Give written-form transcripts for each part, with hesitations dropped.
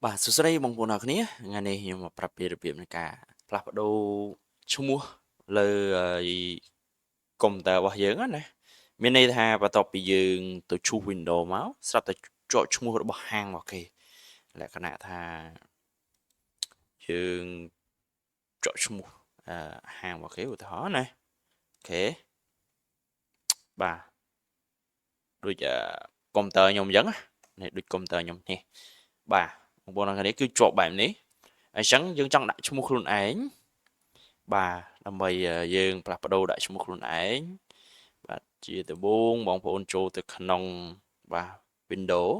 បាទសួស្តីបងប្អូនអរគ្នាថ្ងៃនេះខ្ញុំមកប្រាប់ពីរបៀបនៃការផ្លាស់ប្ដូរឈ្មោះលើកុំព្យូទ័ររបស់យើងណាមានន័យថាបន្ទាប់ពីយើងទៅឈូស Windows មកស្រាប់តែជាប់ឈ្មោះរបស់ហាងរបស់គេលក្ខណៈថាយើងជាប់ឈ្មោះហាងរបស់គេឧទាហរណ៍ណាអូខេបាទដូចកុំព្យូទ័រខ្ញុំអញ្ចឹងណាដូចកុំព្យូទ័រខ្ញុំនេះបាទបងប្អូនអរគ្នាគឺជាប់បែបនេះអញ្ចឹងយើងចង់ដាក់ឈ្មោះខ្លួនឯងបាទដើម្បីយើងផ្លាស់ប្ដូរដាក់ឈ្មោះខ្លួនឯងបាទជាដំបូងបងប្អូនចូលទៅក្នុងបាទ Windows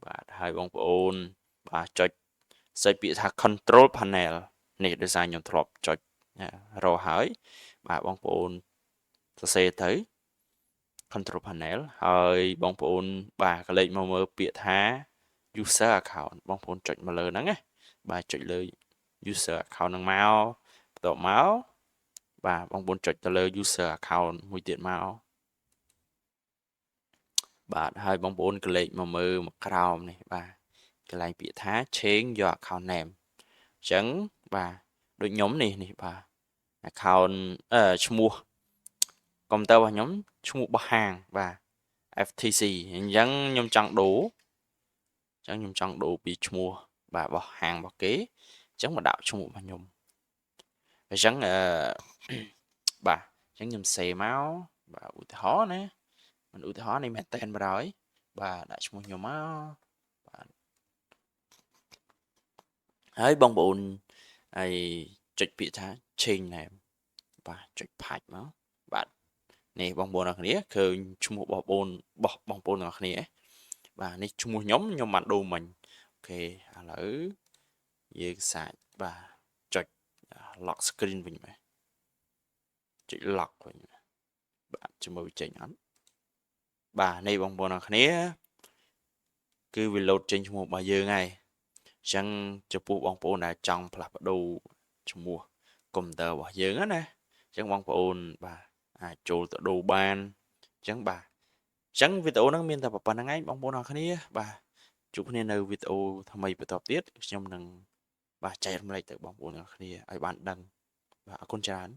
បាទហើយបងប្អូនបាទចុចសេចពាក្យថា Control Panel នេះដោយសារខ្ញុំធ្លាប់ចុចរកហើយបាទបងប្អូនសរសេរទៅ Control Panel ហើយបងប្អូនបាទក៏លេខមកមើលពាក្យថា User Account បងប្អូនចុចមកលើហ្នឹងណាបាទចុចលើ User Account ហ្នឹងមកបន្ទាប់មកបាទបងប្អូនចុចទៅលើ User Account មួយទៀតមកបាទហើយបងប្អូនក៏លេខមកមើលមកក្រោមនេះបាទកន្លែងពាក្យថា Change your account name អញ្ចឹងបាទដូចខ្ញុំនេះបាទ account ឈ្មោះកុំព្យូទ័ររបស់ខ្ញុំឈ្មោះរបស់ហាងបាទ FTC អញ្ចឹងខ្ញុំចង់ដូរពីឈ្មោះបាទរបស់ហាងរបស់គេអញ្ចឹងមកដាក់ឈ្មោះរបស់ខ្ញុំអញ្ចឹងបាទអញ្ចឹងខ្ញុំសេមកបាទឧទាហរណ៍ណាមិនឧទាហរណ៍នេះមែនតែនបណ្ដោយបាទដាក់ឈ្មោះខ្ញុំមកបាទហើយបងប្អូនហើយចុចពាក្យថា change name បាទចុចផាច់មកបាទនេះបងប្អូនអរគ្នាឃើញឈ្មោះបងប្អូនបងប្អូនទាំងអស់គ្នាបាទនេះឈ្មោះខ្ញុំបានដូរមិញអូខេឥឡូវយើងសាច់បាទចុច lock screen វិញបាទចុច lock វិញបាទជាមួយចេញអត់បាទនេះបងប្អូនអរគ្នាគឺវា load ចេញឈ្មោះរបស់យើងហើយអញ្ចឹងចំពោះបងប្អូនដែលចង់ផ្លាស់ប្ដូរឈ្មោះកុំព្យូទ័ររបស់យើងណាអញ្ចឹងបងប្អូនបាទអាចចូលទៅដូរបានអញ្ចឹងបាទអញ្ចឹងវីដេអូហ្នឹងមានតែប៉ុណ្្នឹងឯងបងប្អូនអរគ្នាបាទជួបគ្នានៅវីដេអូថ្មីបន្តទៀតខ្ញុំនឹងបាទចែករំលែកទៅបងប្អូនអរគ្នាឲ្យបានដឹងបាទអរគុណច្រើន